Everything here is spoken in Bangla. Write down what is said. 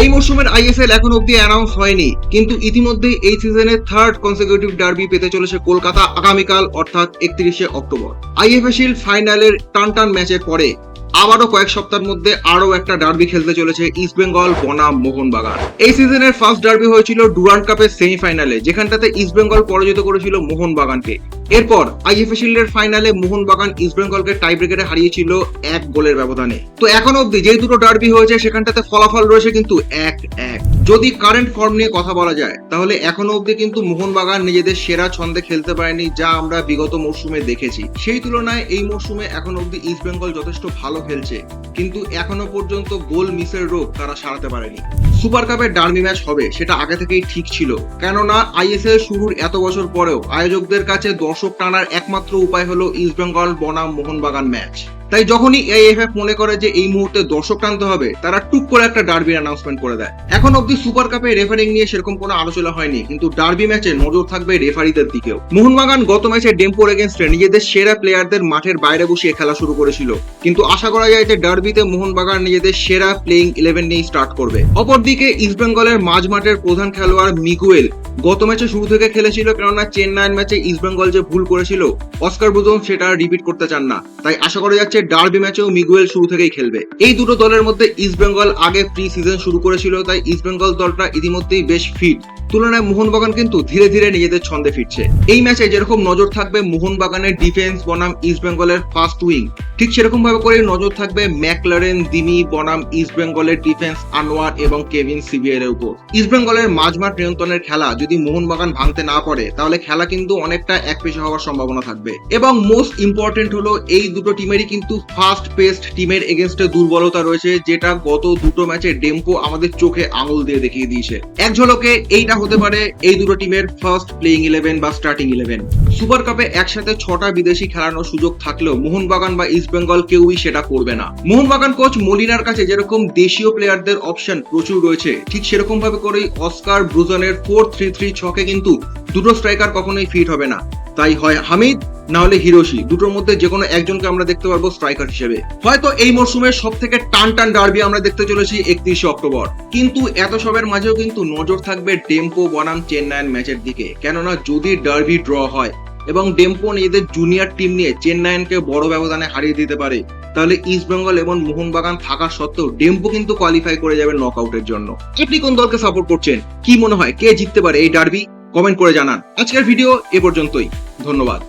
এই মরশুমের আইএসএল এখন অব্দি অ্যানাউন্স হয়নি, কিন্তু ইতিমধ্যেই এই সিজনের থার্ড কনসিকিউটিভ ডার্বি পেতে চলেছে কলকাতা আগামীকাল অর্থাৎ 31শে অক্টোবর। আইএফএ শিল্ড ফাইনালের টান ম্যাচের পরে আবারও কয়েক সপ্তাহের মধ্যে আরো একটা ডার্বি খেলতে চলেছে ইস্ট বেঙ্গল বনাম মোহনবাগান। এই সিজনের ফার্স্ট ডার্বি হয়েছিল ডুরান্ড কাপের সেমিফাইনালে, যেখানটাতে ইস্ট বেঙ্গল পরাজিত করেছিল মোহনবাগানকে। এরপর আইএফএ শিল্ডের ফাইনালে মোহনবাগান ইস্ট বেঙ্গলকে টাই ব্রেকারে হারিয়েছিল 1 গোলের ব্যবধানে। তো এখন অব্দি যে দুটো ডার্বি হয়েছে সেখানটাতে ফলাফল রয়েছে কিন্তু 1-1। যদি কারেন্ট ফর্ম নিয়ে কথা বলা যায় তাহলে এখনো অব্দি কিন্তু মোহনবাগান নিজেদের সেরা ছন্দে খেলতে পারেনি, যা আমরা বিগত মরশুমে দেখেছি। সেই তুলনায় এই মরশুমে এখন অব্দি ইস্ট বেঙ্গল যথেষ্ট ভালো খেলছে, কিন্তু এখনো পর্যন্ত গোল মিসের রোগ তারা সারাতে পারেনি। সুপার কাপের ডার্বি ম্যাচ হবে সেটা আগে থেকেই ঠিক ছিল, কেননা আইএসএল শুরুর এত বছর পরেও আয়োজকদের কাছে দর্শক টানার একমাত্র উপায় হলো ইস্ট বেঙ্গল বনাম মোহনবাগান ম্যাচ। তাই যখনই এএফএফ মনে করে যে এই মুহূর্তে দর্শক টানতে হবে, তারা টুক করে একটা ডার্বি অ্যানাউন্সমেন্ট করে দেয়। এখন অব্দি সুপার কাপে রেফারিং নিয়ে সেরকম কোনো আলোচনা হয়নি, কিন্তু ডার্বি ম্যাচে নজর থাকবে রেফারিদের দিকেও। মোহনবাগান গত ম্যাচে ডেম্পোর এগেনস্টে নিজেদের সেরা প্লেয়ারদের মাঠের বাইরে বসিয়ে খেলা শুরু করেছিল, কিন্তু আশা করা যায় যে ডার্বিতে মোহনবাগান নিজেদের সেরা প্লেইং 11 নিয়ে স্টার্ট করবে। অপরদিকে ইস্ট বেঙ্গলের মাঝ মাঠের প্রধান খেলোয়াড় মিগুয়েল গত ম্যাচে শুরু থেকে খেলেছিল, কেননা চেন্নাইয়ের ম্যাচে ইস্ট বেঙ্গল যে ভুল করেছিল অস্কার ব্রুজন সেটা রিপিট করতে চান না। তাই আশা করা যাচ্ছে ডার্বি ম্যাচেও মিগুয়েল শুরু থেকেই খেলবে। এই দুটো দলের মধ্যে ইস্ট বেঙ্গল আগে প্রি সিজন শুরু করেছিল, তাই ইস্ট বেঙ্গল দলটা ইতিমধ্যেই বেশ ফিট। তুলনায় মোহনবাগান কিন্তু ধীরে ধীরে নিজেদের ছন্দে ফিরছে। এই ম্যাচে যেরকম নজর থাকবে মোহনবাগানের ডিফেন্স বনাম ইস্ট বেঙ্গলের ফার্স্ট উইং, ঠিক সেরকম ভাবে করে নজর থাকবে ম্যাকলারেন, দিমি বনাম ইস্ট বেঙ্গলের ডিফেন্স আনোয়ার এবং কেভিন সিবিএর এর উপর। ইস্ট বেঙ্গলের মাঝমাঠ নিয়ন্ত্রণের খেলা যদি মোহনবাগান ভাঙতে না পারে, তাহলে খেলা কিন্তু অনেকটা একপেশে হওয়ার সম্ভাবনা থাকবে। এবং মোস্ট ইম্পর্টেন্ট হলো এই দুটো টিমেরই কিন্তু ফাস্ট পেস্ট টিমের এগেনস্টে দুর্বলতা রয়েছে, যেটা গত দুটো ম্যাচে ডেম্পো আমাদের চোখে আঙুল দিয়ে দেখিয়ে দিয়েছে। এক ঝলকে এইটা হতে পারে এই দুটো টিমের ফার্স্ট প্লেইং 11 বা স্টার্টিং 11। সুপার কাপে একসাথে 6টা বিদেশি খেলানোর সুযোগ থাকলেও মোহনবাগান বা ইস্ট বেঙ্গল কেউই সেটা করবে না। মোহনবাগান কোচ মলিনার কাছে যেরকম দেশীয় প্লেয়ারদের অপশন প্রচুর রয়েছে, ঠিক সেরকম ভাবে করেই অস্কার ব্রুজনের 4-3-3 ছকে কিন্তু দুটো স্ট্রাইকার কখনোই ফিট হবে না। তাই হয় হামিদ না হলে হিরোশি, দুটোর মধ্যে যে কোনো একজনকে আমরা দেখতে পারবো স্ট্রাইকার হিসেবে। হয়তো এই মরশুমের সব থেকে টান ডার্বি আমরা দেখতে চলেছি 31শে অক্টোবর। কিন্তু এত সবের মাঝেও কিন্তু নজর থাকবে ডেম্পো বনাম চেন্নাইয়ের ম্যাচের দিকে, কেননা যদি ডার্বি ড্র হয় এবং ডেম্পো নিজেদের জুনিয়র টিম নিয়ে চেন্নাইকে বড় ব্যবধানে হারিয়ে দিতে পারে, তাহলে ইস্ট বেঙ্গল এবং মোহনবাগান থাকা সত্ত্বেও ডেম্পো কিন্তু কোয়ালিফাই করে যাবে নকআউটের জন্য। আপনি কোন দলকে সাপোর্ট করছেন? কি মনে হয় কে জিততে পারে এই ডার্বি? কমেন্ট করে জানান। আজকের ভিডিও এ পর্যন্তই, ধন্যবাদ।